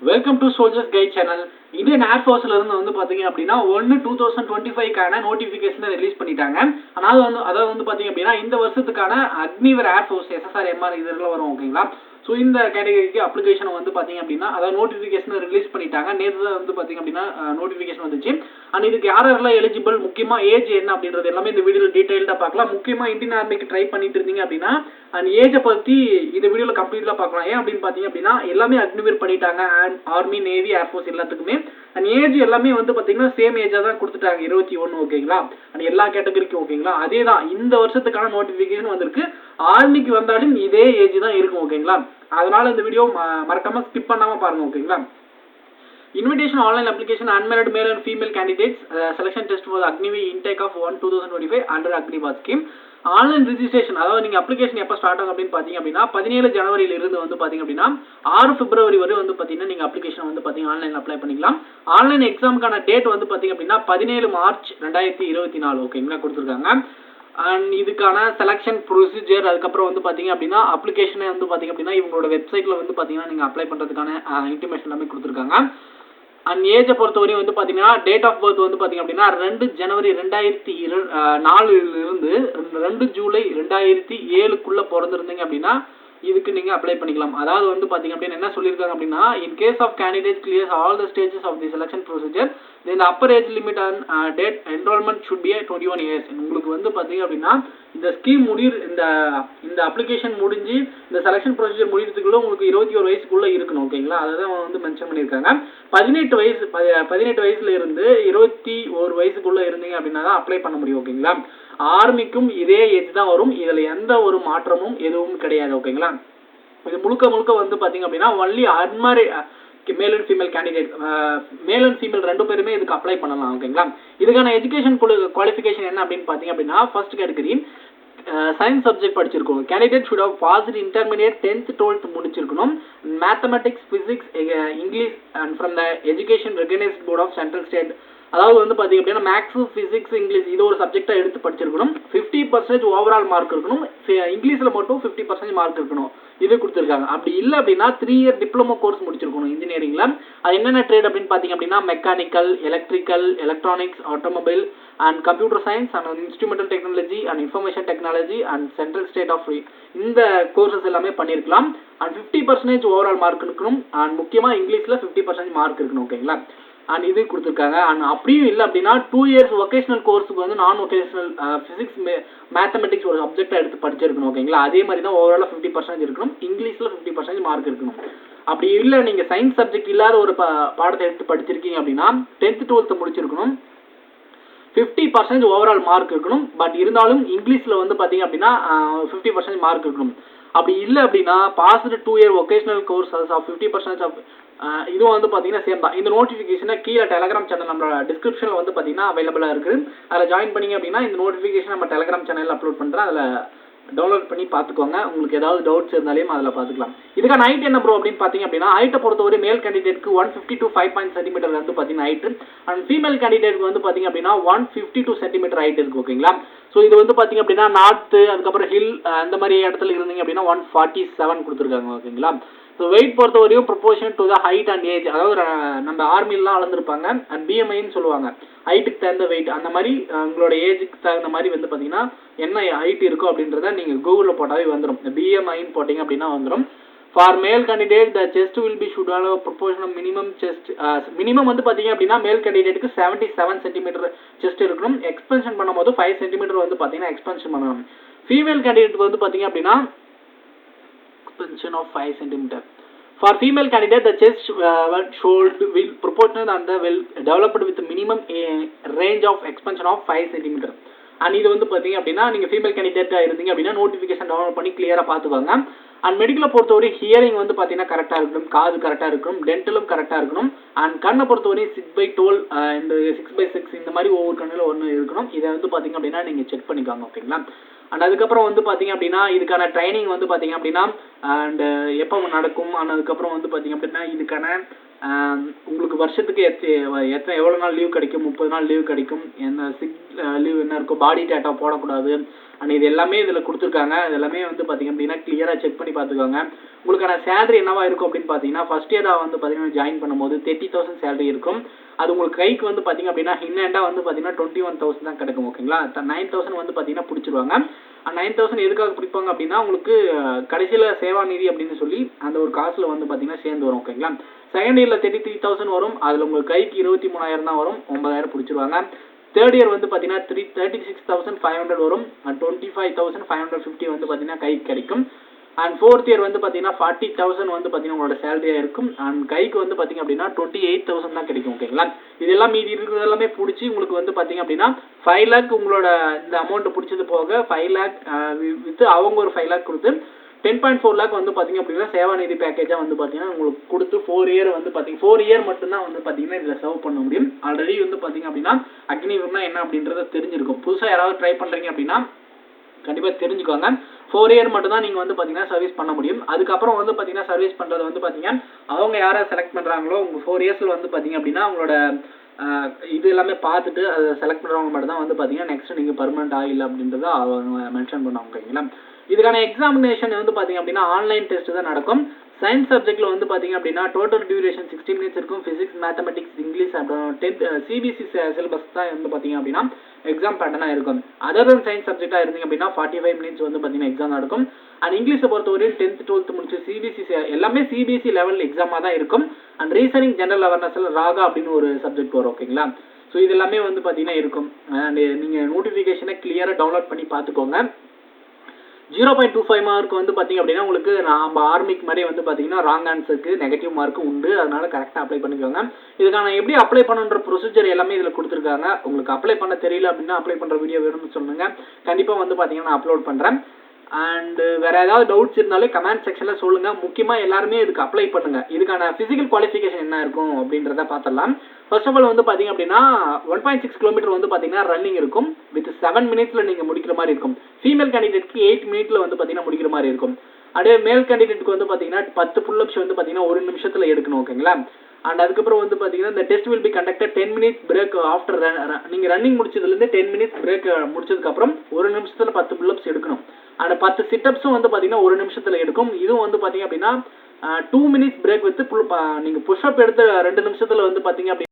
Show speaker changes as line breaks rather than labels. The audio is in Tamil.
Welcome to soldiers guide channel. Indian ஏர்ஃபோர்ஸ்ல இருந்து வந்து பாத்தீங்க அப்படின்னா 1/2025க்கான நோட்டிபிகேஷன் ரிலீஸ் பண்ணிட்டாங்க. அதாவது பாத்தீங்க அப்படின்னா இந்த வருஷத்துக்கான அக்னிவர் ஏர்ஃபோர்ஸ் SSR-MR இதெல்லாம் வரும் ஓகேங்களா. ஸோ இந்த கேட்டகரிக்கு அப்ளிகேஷன் வந்து பாத்தீங்க அப்படின்னா அதாவது நோட்டிபிகேஷன் ரிலீஸ் பண்ணிட்டாங்க. நேற்று தான் வந்து பாத்தீங்க அப்படின்னா நோட்டிபிகேஷன் வந்துச்சு. அண்ட் இதுக்கு யாரெல்லாம் எலிஜிபிள், முக்கியமா ஏஜ் என்ன அப்படின்றது எல்லாமே இந்த வீடியோவில் டீடைல்டா பார்க்கலாம். முக்கியமா இந்தியன் ஆர்மிக்கு ட்ரை பண்ணிட்டு இருந்தீங்க அப்படின்னா அண்ட் ஏஜை பத்தி இந்த வீடியோல கம்ப்ளீட்டா பார்க்கலாம். ஏன் அப்படின்னு பாத்தீங்க அப்படின்னா எல்லாமே அக்னிவர் பண்ணிட்டாங்க. ஆர்மி, நேவி, ஏர்ஃபோர்ஸ் எல்லாத்துக்குமே அண்ட் ஏஜ் எல்லாமே வந்து பாத்தீங்கன்னா சேம் ஏஜா தான் கொடுத்துட்டாங்க, 21 ஓகேங்களா. அண்ட் எல்லா கேட்டகரிக்கும் ஓகேங்களா. அதே தான் இந்த வருஷத்துக்கான நோட்டிபிகேஷன் வந்திருக்கு. ஆர்மிக்கு வந்தாலும் இதே ஏஜ் தான் இருக்கும் ஓகேங்களா. அதனால இந்த வீடியோ மறக்காம ஸ்கிப் பண்ணாம பாருங்க ஓகேங்களா. Invitation online application unmarried male and female candidates selection test for the Agnivi intake of 1/2025 under Agnibath scheme. Online registration, அதாவது நீங்க அப்ளிகேஷன் எப்போ ஸ்டார்ட் ஆகும் அப்படின்னு பாத்தீங்க அப்படின்னா 17 ஜனவரியில இருந்து வந்து பாத்தீங்க அப்படின்னா 6 பிப்ரவரி வரை வந்து பாத்தீங்கன்னா நீங்க அப்ளிகேஷன் வந்து பாத்தீங்க ஆன்லைன்ல அப்ளை பண்ணிக்கலாம். ஆன்லைன் எக்ஸாமுக்கான டேட் வந்து பாத்தீங்க அப்படின்னா 17 மார்ச் 2024 ஓகேங்களா கொடுத்துருக்காங்க. அண்ட் இதுக்கான செலக்ஷன் ப்ரொசீஜர், அதுக்கப்புறம் வந்து பாத்தீங்க அப்படின்னா அப்ளிகேஷனே வந்து பாத்தீங்க அப்படின்னா இவங்களோட வெப்சைட்ல வந்து பாத்தீங்கன்னா நீங்க அப்ளை பண்றதுக்கான இன்டிமேஷன் எல்லாமே கொடுத்துருக்காங்க. அண்ட் ஏஜை பொறுத்தவரையும் வந்து பாத்தீங்கன்னா டேட் ஆஃப் பர்த் வந்து பாத்தீங்க அப்படின்னா 2 ஜனவரி 2004 இருந்து 2 ஜூலை 2007க்குள்ள பிறந்திருந்தீங்க அப்படின்னா இதுக்கு நீங்க அப்ளை பண்ணிக்கலாம். அதாவது வந்து பாத்தீங்க அப்படின்னா என்ன சொல்லியிருக்காங்க அப்படின்னா in case of candidate clears all the stages of the selection procedure then upper age limit and date enrollment should be 21 years. உங்களுக்கு வந்து பாத்தீங்க அப்படின்னா இந்த ஸ்கீம் இந்த அப்ளிகேஷன் முடிஞ்சு இந்த செலக்ஷன் ப்ரொசீஜர் முடிக்கிறதுக்குள்ள உங்களுக்கு 21 வயசுக்குள்ள இருக்கணும் ஓகேங்களா. அதான் வந்து மென்ஷன் பண்ணியிருக்காங்க. 18 வயசுல இருந்து 21 வயசுக்குள்ள இருந்தீங்க அப்படின்னா தான் அப்ளை பண்ண முடியும் ஓகேங்களா. ஆர்மிக்கும் இதே ஏஜ் தான் வரும். இதுல எந்த ஒரு மாற்றமும் எதுவும் கிடையாது ஓகேங்களா. இது முழுக்க வந்து பாத்தீங்க அப்படின்னா only unmarried male and female candidate, male and female ரெண்டு பேருமே இதுக்கு அப்ளை பண்ணலாம் ஓகேங்களா. இதுக்கான எஜுகேஷன் குவாலிஃபிகேஷன் என்ன அப்படின்னு பாத்தீங்க அப்படின்னா ஃபர்ஸ்ட் கேட்டகரி சயின்ஸ் சப்ஜெக்ட் படிச்சிருக்கணும். Candidate should have passed intermediate 10th 12th முடிச்சிருக்கணும். Mathematics, physics, English and from the education recognised board of central state. அதாவது வந்து பாத்தீங்க அப்படின்னா மேக்ஸ், பிசிக்ஸ், இங்கிலீஷ் இது ஒரு சப்ஜெக்டா எடுத்து படிச்சிருக்கணும். 50% ஓவரால் மார்க் இருக்கணும். இங்கிலீஷ்ல மட்டும் 50% மார்க் இருக்கணும். இது கொடுத்துருக்காங்க. அப்படி இல்லை அப்படின்னா 3 இயர் டிப்ளமோ கோர்ஸ் முடிச்சிருக்கணும் இன்ஜினியரிங்ல. அது என்னென்ன ட்ரேட் அப்படின்னு பாத்தீங்க அப்படின்னா mechanical, electrical, electronics, automobile and computer science and instrumental technology and information technology and central state of இந்த கோர்சஸ் எல்லாமே பண்ணிருக்கலாம். அண்ட் 50% ஓவரால் மார்க் இருக்கணும். அண்ட் முக்கியமா இங்கிலீஷ்ல 50% மார்க் இருக்கணும் ஓகேங்களா. அண்ட் இது கொடுத்துருக்காங்க. அண்ட் அப்படியும் இல்லை அப்படின்னா 2 இயர்ஸ் வொகேஷனல் கோர்ஸுக்கு வந்து நான் வொகேஷனல் பிசிக்ஸ், மேத்தமெட்டிக்ஸ் ஒரு சப்ஜெக்டா எடுத்து படிச்சிருக்கணும் ஓகேங்களா. அதே மாதிரி தான் ஓவராலாக 50% இருக்கணும். இங்கிலீஷ்ல 50% மார்க் இருக்கணும். அப்படி இல்லை நீங்க சயின்ஸ் சப்ஜெக்ட் இல்லாத ஒரு பாடத்தை எடுத்து படிச்சிருக்கீங்க அப்படின்னா 10th 12th முடிச்சிருக்கணும். 50% ஓவரால் மார்க் இருக்கணும். பட் இருந்தாலும் இங்கிலீஷ்ல வந்து பாத்தீங்க அப்படின்னா 50% மார்க் இருக்கணும். அப்படி இல்லை அப்படின்னா passed 2 year vocational courses of 50% of இதுவும் வந்து பாத்தீங்கன்னா சேம் தான். இந்த நோட்டிபிகேஷனை கீழே டெலகிராம் சேனல் நம்மளோட டிஸ்கிரிப்ஷன்ல வந்து பாத்தீங்கன்னா அவைலபிளா இருக்கு. அதில் ஜாயின் பண்ணீங்க அப்படின்னா இந்த நோட்டிபிகேஷன் நம்ம டெலகிராம் சேனல்ல அப்லோட் பண்றேன். அதில் டவுன்லோட் பண்ணி பார்த்துக்கோங்க. உங்களுக்கு ஏதாவது டவுட்ஸ் இருந்தாலும் அதில் பார்த்துக்கலாம். இதுக்கான ஹைட் என்ன ப்ரோ அப்படின்னு பார்த்தீங்க அப்படின்னா ஹைட்டை பொறுத்தவரை மேல் கேண்டிடேட்க்கு 150 to 5 cm வந்து பார்த்தீங்கன்னா ஹைட். அண்ட் ஃபீமேல் கேண்டிடேட்க்கு வந்து பார்த்தீங்க அப்படின்னா 152 cm ஹைட் இருக்கு ஓகேங்களா. ஸோ இது வந்து பார்த்தீங்க அப்படின்னா நார்த்து, அதுக்கப்புறம் ஹில் அந்த மாதிரி இடத்துல இருந்தீங்க அப்படின்னா 147 கொடுத்துருக்காங்க ஓகேங்களா. ஸோ வெயிட் பொறுத்தவரையும் proportion to the height and age, அதாவது நம்ம ஆர்மிலாம் அளந்துருப்பாங்க. அண்ட் பிஎம்ஐன்னு சொல்லுவாங்க, ஹைட்டுக்கு தகுந்த வெயிட். அந்த மாதிரி உங்களோட ஏஜுக்கு தகுந்த மாதிரி வந்து பார்த்தீங்கன்னா என்ன ஹைட் இருக்கும் அப்படின்றத நீங்கள் கூகுளில் போட்டாவே வந்துடும். பிஎம்ஐன்னு போட்டிங்க அப்படின்னா வந்துடும். ஃபார் மேல் candidate the chest will be should have proportional minimum chest. Minimum வந்து பார்த்தீங்க அப்படின்னா மேல் கேண்டிடேட்டுக்கு 77 cm செஸ்ட் இருக்கணும். எக்ஸ்பென்ஷன் பண்ணும்போது 5 cm வந்து பார்த்தீங்கன்னா எக்ஸ்பென்ஷன் பண்ணணும். ஃபீமேல் கேண்டிடேட்டுக்கு வந்து பார்த்தீங்க அப்படின்னா expansion of 5 cm. For female candidate, the chest should will proportional and will developed with minimum range of expansion of 5 cm. And இது வந்து பார்த்தீங்க அப்படின்னா நீங்கள் ஃபீமேல் கேண்டிடேட்டாக இருந்தீங்க அப்படின்னா நோட்டிஃபிகேஷன் டவுன்லோட் பண்ணி கிளியராக பார்த்துக்கோங்க. அண்ட் மெடிக்கலை பொறுத்தவரை ஹியரிங் வந்து பார்த்தீங்கன்னா கரெக்டாக இருக்கணும், காது கரெக்டாக இருக்கணும், டென்டலும் கரெக்டாக இருக்கணும். அண்ட் கண்ணை பொறுத்தவரை 6/12 இந்த 6/6 இந்த மாதிரி ஒவ்வொரு கண்ணில் ஒன்று இருக்கணும். இதை வந்து பார்த்தீங்க அப்படின்னா நீங்கள் செக் பண்ணிக்கோங்க ஓகேங்களா. அண்ட் அதுக்கப்புறம் வந்து பார்த்தீங்க அப்படின்னா இதுக்கான ட்ரைனிங் வந்து பார்த்தீங்க அப்படின்னா அண்ட் எப்போ நடக்கும். அண்ட் அதுக்கப்புறம் வந்து பார்த்தீங்க அப்படின்னா இதுக்கான உங்களுக்கு வருஷத்துக்கு எவ்வளோ நாள் லீவ் கிடைக்கும், 30 நாள் லீவ் கிடைக்கும். என்ன சிக் லீவ் என்ன இருக்கும், பாடி டேட்டா போடக்கூடாது, அண்ட் இது எல்லாமே இதில் கொடுத்துருக்காங்க. இது எல்லாமே வந்து பார்த்தீங்க அப்படின்னா கிளியராக செக் பண்ணி பார்த்துக்கோங்க. உங்களுக்கான சேலரி என்னவா இருக்கும் அப்படின்னு பார்த்தீங்கன்னா ஃபர்ஸ்ட் இயராக வந்து பார்த்தீங்கன்னா ஜாயின் பண்ணும்போது 30,000 சேலரி இருக்கும். அது உங்களுக்கு கைக்கு வந்து பார்த்தீங்க அப்படின்னா ஹின்னண்டாக வந்து பார்த்தீங்கன்னா 21,000 தான் கிடைக்கும். ஓகேங்களா? 9,000 வந்து பார்த்தீங்கன்னா பிடிச்சிருவாங்க. 9,000 எதுக்காக பிடிப்பாங்க அப்படின்னா உங்களுக்கு கடைசியில் சேவா நிதி அப்படின்னு சொல்லி அந்த ஒரு காசில் வந்து பார்த்தீங்கன்னா சேர்ந்து வரும். ஓகேங்களா? செகண்ட் இயரில் 33,000 வரும். அதில் உங்களுக்கு கைக்கு 23,000 தான் வரும். 9,000 பிடிச்சிருவாங்க. தேர்ட் இயர் வந்து பார்த்தீங்கன்னா 36,500 வரும். 25,550 வந்து பார்த்தீங்கன்னா கைக்கு கிடைக்கும். அண்ட் ஃபோர்த் இயர் வந்து பார்த்தீங்கன்னா 40,000 வந்து பார்த்தீங்கன்னா உங்களோட சேலரியாக இருக்கும். அண்ட் கைக்கு வந்து பார்த்தீங்க அப்படின்னா 28,000 தான் கிடைக்கும். ஓகேங்களா? இதெல்லாம் மீதி இருக்கிறது எல்லாமே பிடிச்சி உங்களுக்கு வந்து பார்த்தீங்க அப்படின்னா 5 lakh உங்களோட இந்த அமௌண்ட் பிடிச்சது போக 5 lakh வித்து அவங்க ஒரு 5 lakh கொடுத்து 10.4 lakh வந்து பார்த்தீங்க அப்படின்னா சேவா நிதி பேக்கேஜாக வந்து பார்த்தீங்கன்னா உங்களுக்கு கொடுத்து 4 இயர் வந்து பார்த்தீங்கன்னா 4 இயர் மட்டும்தான் வந்து பார்த்தீங்கன்னா இதில் சர்வ் பண்ண முடியும். ஆல்ரெடி வந்து பார்த்தீங்க அப்படின்னா அக்னிவீர்னா என்ன அப்படின்றத தெரிஞ்சிருக்கும். புதுசாக யாராவது ட்ரை பண்ணுறீங்க அப்படின்னா கண்டிப்பாக தெரிஞ்சுக்கோங்க. 4 இயர் மட்டும் தான் நீங்கள் வந்து பார்த்தீங்கன்னா சர்வீஸ் பண்ண முடியும். அதுக்கப்புறம் வந்து பார்த்தீங்கன்னா சர்வீஸ் பண்ணுறது வந்து பார்த்தீங்கன்னா அவங்க யாரை செலக்ட் பண்ணுறாங்களோ உங்கள் 4 இயர்ஸில் வந்து பார்த்தீங்க அப்படின்னா அவங்களோட இது எல்லாமே பார்த்துட்டு அதை செலக்ட் பண்ணுறவங்க மட்டும் தான் வந்து பார்த்தீங்கன்னா நெக்ஸ்ட் நீங்கள் பர்மனெண்ட் ஆகல அப்படின்றத அவங்க மென்ஷன் பண்ணுவாங்க. ஓகேங்களா? இதுக்கான எக்ஸாமினேஷன் வந்து பார்த்தீங்க அப்படின்னா ஆன்லைன் டெஸ்ட் தான் நடக்கும். சயின்ஸ் சப்ஜெக்ட்டில் வந்து பார்த்தீங்க அப்படின்னா டோட்டல் டியூரேஷன் 60 minutes இருக்கும். ஃபிசிக்ஸ், மேத்தமெட்டிக்ஸ், இங்கிலீஷ் அப்புறம் 10th சிபிஎஸ்சி சிலபஸ் தான் வந்து பார்த்தீங்க அப்படின்னா எக்ஸாம் பேட்டர்னாக இருக்கும். அதர் தன் சயின்ஸ் சப்ஜெக்டாக இருந்தீங்க அப்படின்னா 45 minutes வந்து பார்த்தீங்கன்னா எக்ஸாம் நடக்கும். அண்ட் இங்கிலீஷை பொறுத்தவரையும் 10th 12th முடிச்சு சிபிஎஸ்சி எல்லாமே சிபிஎஸ்சி லெவல் எக்ஸாமாக தான் இருக்கும். அண்ட் ரீசனிங், ஜெனரல் அவேர்னஸில் ராகா அப்படின்னு ஒரு சப்ஜெக்ட் வரும். ஓகேங்களா? ஸோ இது எல்லாமே வந்து பார்த்தீங்கன்னா இருக்கும். அண்ட் நீங்கள் நோட்டிஃபிகேஷனை கிளியராக டவுன்லோட் பண்ணி பார்த்துக்கோங்க. 0.25 மார்க் வந்து பார்த்தீங்க அப்படின்னா உங்களுக்கு நம்ம ஆர்மிக்கு மாதிரி வந்து பார்த்தீங்கன்னா ராங் ஆன்சருக்கு நெகட்டிவ் மார்க்கு உண்டு. அதனால கரெக்டாக அப்ளை பண்ணிக்கோங்க. இதுக்கான எப்படி அப்ளை பண்ணுன்ற ப்ரொசீஜர் எல்லாமே இதில் கொடுத்துருக்காங்க. உங்களுக்கு அப்ளை பண்ண தெரியல அப்படின்னா அப்ளை பண்ணுற வீடியோ வேணும்னு சொல்லுங்க. கண்டிப்பாக வந்து பார்த்தீங்கன்னா நான் அப்லோட் பண்ணுறேன். அண்ட் வேற ஏதாவது டவுட்ஸ் இருந்தாலே கமெண்ட் செக்ஷனில் சொல்லுங்க. முக்கியமாக எல்லாருமே இதுக்கு அப்ளை பண்ணுங்க. இதுக்கான ஃபிசிக்கல் குவாலிஃபிகேஷன் என்ன இருக்கும் அப்படின்றத பார்த்துடலாம். ஃபர்ஸ்ட் ஆஃப் ஆல் வந்து பார்த்தீங்க அப்படின்னா 1.6 கிலோமீட்டர் வந்து பார்த்தீங்கன்னா ரன்னிங் இருக்கும். வித் 7 minutesல நீங்கள் முடிக்கிற மாதிரி இருக்கும். ஃபீமேல் கேண்டிடேட்க்கு 8 minutesல வந்து பார்த்தீங்கன்னா முடிக்கிற மாதிரி இருக்கும். அதே மேல் கேண்டிடேட்டுக்கு வந்து பார்த்தீங்கன்னா 10 புல்லப்ஸ் வந்து பார்த்தீங்கன்னா 1 நிமிஷத்தில் எடுக்கணும். ஓகேங்களா? அண்ட் அதுக்கப்புறம் வந்து பார்த்தீங்கன்னா இந்த test will be conducted 10 minutes break after நீங்கள் ரன்னிங் முடிச்சதுலேருந்து 10 minutes பிரேக் முடிச்சதுக்கப்புறம் 1 நிமிஷத்தில் 10 புல்லப்ஸ் எடுக்கணும். அந்த 10 சிட்டப்ஸும் வந்து பார்த்தீங்கன்னா 1 நிமிஷத்தில் எடுக்கும். இதுவும் வந்து பார்த்தீங்க அப்படின்னா 2 minutes பிரேக் வித்து நீங்கள் புஷ்அப் எடுத்து 2 நிமிஷத்தில் வந்து பார்த்தீங்க அப்படின்னா